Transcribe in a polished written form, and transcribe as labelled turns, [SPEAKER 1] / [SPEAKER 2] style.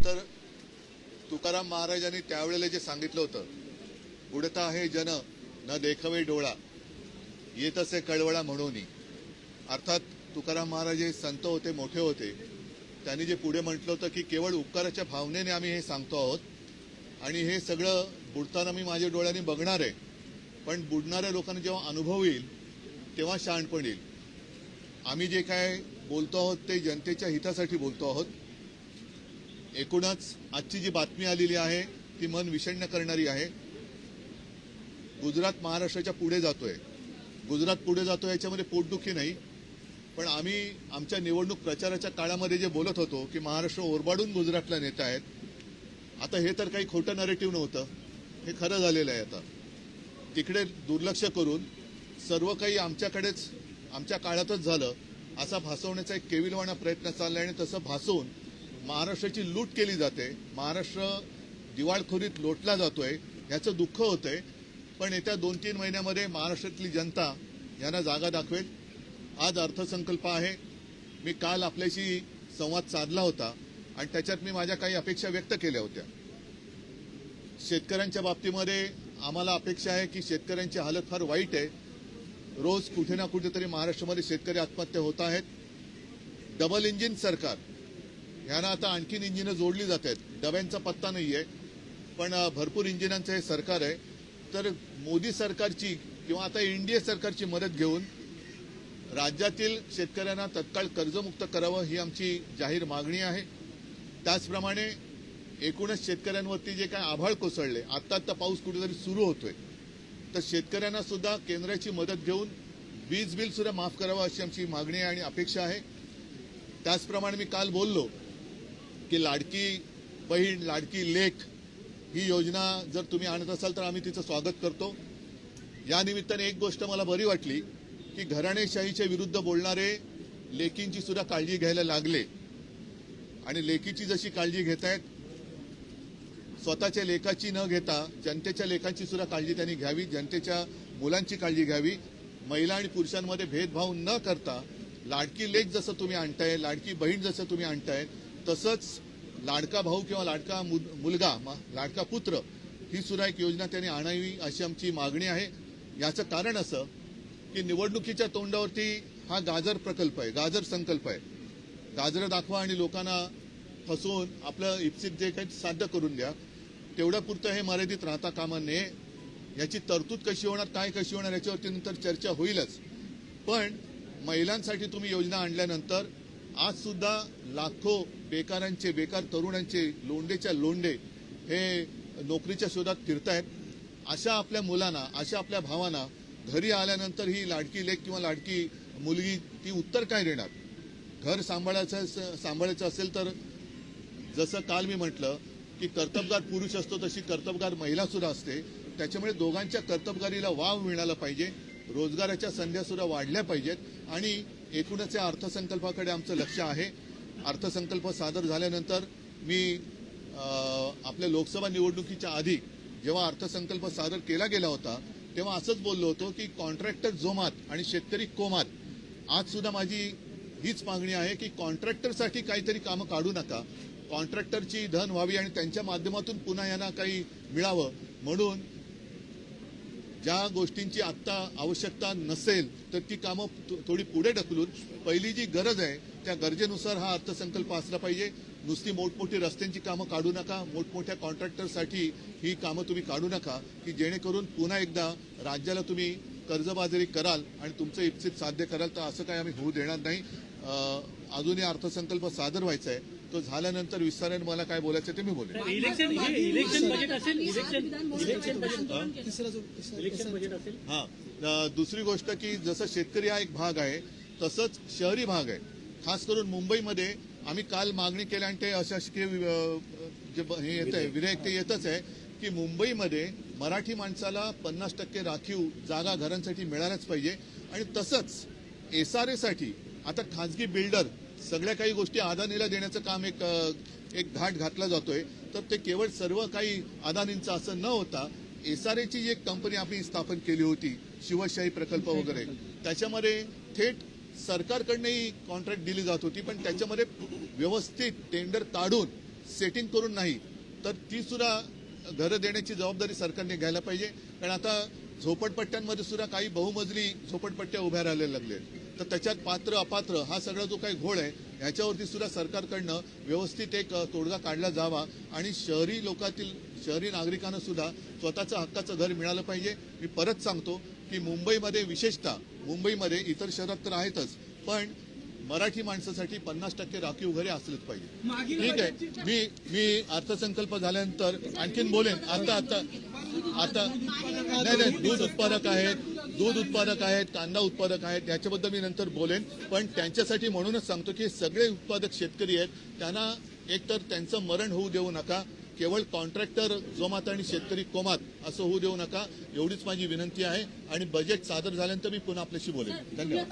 [SPEAKER 1] तर तुकाराम महाराजांनी त्यावेळेला जे सांगितलं होतं, उडता आहे जन न देखवे डोळा, येतसे कळवळा म्हणून. अर्थात तुकाराम महाराज हे संत होते, मोठे होते. त्यांनी जे पुढे म्हटलं होतं की केवळ उपकाराच्या भावनेने आम्ही हे सांगतो आहोत आणि हे सगळं बुडताना मी माझ्या डोळ्यांनी बघणार आहे, पण बुडणाऱ्या लोकांना जेव्हा अनुभव येईल तेव्हा शहाणपण येईल. आम्ही जे काय बोलतो आहोत ते जनतेच्या हितासाठी बोलतो आहोत. एकूणच आजची जी बातमी आलेली आहे ती मन विषण्ण करणारी आहे. गुजरात महाराष्ट्राच्या पुढे जातोय. गुजरात पुढे जातोय याच्यामध्ये पोटदुखी नाही, पण आम्ही आमच्या निवडणूक प्रचाराच्या काळामध्ये जे बोलत होतो की महाराष्ट्र ओरबाडून गुजरातला नेता आहेत, आता हे तर काही खोटं नरेटिव्ह नव्हतं, हे खरं झालेलं आहे. आता तिकडे दुर्लक्ष करून सर्व काही आमच्याकडेच, आमच्या काळातच झालं असा भासवण्याचा एक केविलवाणा प्रयत्न चाललाय आणि तसं भासवून महाराष्ट्राची लूट केली जाते. महाराष्ट्र दिवाळखोरीत लोटला जातोय, याचं दुःख होतंय. पण येत्या 2-3 महिन्यामध्ये महाराष्ट्रातली जनता यांना जागा दाखवेल. आज अर्थसंकल्प आहे. मी काल आपल्याशी संवाद साधला होता आणि त्याच्यात मी माझ्या काही अपेक्षा व्यक्त केल्या होत्या. शेतकऱ्यांच्या बाबतीमध्ये आम्हाला अपेक्षा आहे की शेतकऱ्यांची हालत फार वाईट आहे. रोज कुठे ना कुठेतरी महाराष्ट्रामध्ये शेतकरी आत्महत्या होत आहेत. डबल इंजिन सरकार, ह्यांना आता आणखीन इंजिनं जोडली जात आहेत. डब्यांचा पत्ता नाहीये, पण भरपूर इंजिनांचं हे सरकार आहे. तर मोदी सरकारची किंवा आता एनडीए सरकारची मदत घेऊन राज्यातील शेतकऱ्यांना तत्काळ कर्जमुक्त करावं ही आमची जाहीर मागणी आहे. त्याचप्रमाणे एकूणच शेतकऱ्यांवरती जे काय आभाळ कोसळले, आत्ता पाऊस कुठेतरी सुरू होतोय, तर शेतकऱ्यांना सुद्धा केंद्राची मदत घेऊन वीज बिल सुद्धा माफ करावं अशी आमची मागणी आहे आणि अपेक्षा आहे. त्याचप्रमाणे मी काल बोललो की लाडकी बहीण, लाडकी लेक ही योजना जर तुम्ही आणत असाल तर आम्ही तिचं स्वागत करतो. या निमित्ताने एक गोष्ट मला बरी वाटली की घराणेशाहीच्या विरुद्ध बोलणारे लेकींची सुद्धा काळजी घ्यायला लागले आणि लेकीची जशी काळजी घेतायत, स्वतःच्या लेखाची न घेता जनतेच्या लेखांची सुद्धा काळजी त्यांनी घ्यावी, जनतेच्या मुलांची काळजी घ्यावी. महिला आणि पुरुषांमध्ये भेदभाव न करता लाडकी लेक जसं तुम्ही आणताय, लाडकी बहीण जसं तुम्ही आणताय, तसंच लाडका भाऊ किंवा लाडका मुलगा, लाडका पुत्र ही सुद्धा एक योजना त्यांनी आणावी अशी आमची मागणी आहे. याचं कारण असं की निवडणुकीच्या तोंडावरती हा गाजर प्रकल्प आहे, गाजर संकल्प आहे. गाजरं दाखवा आणि लोकांना फसवून आपलं इप्सित जे काही साध्य करून द्या, तेवढ्या पुरतं हे मर्यादित राहता कामा नये. याची तरतूद कशी होणार, काय कशी होणार याच्यावरती नंतर चर्चा होईलच. पण महिलांसाठी तुम्ही योजना आणल्यानंतर आज सुद्धा लाखो बेकारांचे, बेकार तरुणांचे लोंडेच्या लोंडे हे नोकरीच्या शोधात फिरतायत. अशा आपल्या मुलांना, अशा आपल्या भावांना घरी आल्यानंतर ही लाडकी लेक किंवा लाडकी मुलगी ती उत्तर काय देणार? घर सांभाळायचं असेल तर जसं काल मी म्हटलं की कर्तबगार पुरुष असतो तशी कर्तबगार महिला सुद्धा असते. त्याच्यामुळे दोघांच्या कर्तबगारीला वाव मिळाला पाहिजे, रोजगाराच्या संध्या सुद्धा वाढल्या पाहिजेत आणि एकूणच या अर्थसंकल्पाकडे आमचं लक्ष आहे. अर्थसंकल्प सादर झाल्यानंतर मी आपल्या लोकसभा निवडणुकीच्या आधी जेव्हा अर्थसंकल्प सादर केला गेला होता तेव्हा असंच बोललो होतो की कॉन्ट्रॅक्टर जोमात आणि शेतकरी कोमात. आज सुद्धा माझी हीच मागणी आहे की कॉन्ट्रॅक्टरसाठी काहीतरी कामं काढू नका, कॉन्ट्रॅक्टरची धन व्हावी आणि त्यांच्या माध्यमातून पुन्हा यांना काही मिळावं. म्हणून ज्या गोष्टींची आत्ता आवश्यकता नसेल तर ती कामं थोडी पुढे ढकलून पहिली जी गरज आहे त्या गरजेनुसार हा अर्थसंकल्प असला पाहिजे. नुसती मोठमोठी रस्त्यांची कामं काढू नका, मोठमोठ्या कॉन्ट्रॅक्टरसाठी ही कामं तुम्ही काढू नका की जेणेकरून पुन्हा एकदा राज्याला तुम्ही कर्जबाजारी कराल आणि तुमचं इप्सित साध्य कराल. तर असं काही आम्ही होऊ देणार नाही. अजूनही अर्थसंकल्प सादर व्हायचा आहे, तो झाल्यानंतर विस्ताराने मला काय बोलायचं ते मी बोलेन. दुसरी गोष्ट की जसं शेतकरी हा एक भाग आहे तसंच शहरी भाग आहे. खास करून मुंबईमध्ये आम्ही काल मागणी केली आणि ते अशासकीय जे हे येत आहे विधेयक ते येतच आहे की मुंबईमध्ये मराठी माणसाला 50% राखीव जागा घरांसाठी मिळाल्याच पाहिजे. आणि तसंच SRA साठी आता खाजगी बिल्डर सगळ्या काही गोष्टी अदानीला देण्याचं काम एक घाट घातला जातोय. तर ते केवळ सर्व काही अदानींचं असं न होता SRA ची एक कंपनी आम्ही स्थापन केली होती, शिवशाही प्रकल्प वगैरे, त्याच्यामध्ये थेट सरकारकडनंही कॉन्ट्रॅक्ट दिली जात होती, पण त्याच्यामध्ये व्यवस्थित टेंडर काढून सेटिंग करून नाही तर ती सुद्धा घरं देण्याची जबाबदारी सरकारने घ्यायला पाहिजे. कारण आता झोपडपट्ट्यांमध्ये सुद्धा काही बहुमजली झोपडपट्ट्या उभ्या राहायला लागल्या, तर त्याच्यात पात्र अपात्र हा सगळा जो काही घोळ आहे ह्याच्यावरती सुद्धा सरकारकडनं व्यवस्थित एक तोडगा काढला जावा आणि शहरी नागरिकांना सुद्धा स्वतःचं हक्काचं घर मिळालं पाहिजे. मी परत सांगतो की मुंबईमध्ये विशेषतः मुंबईमध्ये इतर शहरात तर आहेतच, पण मराठी माणसासाठी 50% राखीव घरे असलेच पाहिजे. ठीक आहे, मी अर्थसंकल्प झाल्यानंतर आणखीन बोलेन. आता नाही दूध उत्पादक आहेत, कांदा उत्पादक आहेत, याच्याबद्दल मी नंतर बोलेन. पण त्यांच्यासाठी म्हणूनच सांगतो की सगळे उत्पादक शेतकरी आहेत, त्यांना एकतर त्यांचं मरण होऊ देऊ नका, केवळ कॉन्ट्रॅक्टर जोमात आणि शेतकरी कोमात असं होऊ देऊ नका, एवढीच माझी विनंती आहे. आणि बजेट सादर झाल्यानंतर मी पुन्हा आपल्याशी बोलेन. धन्यवाद.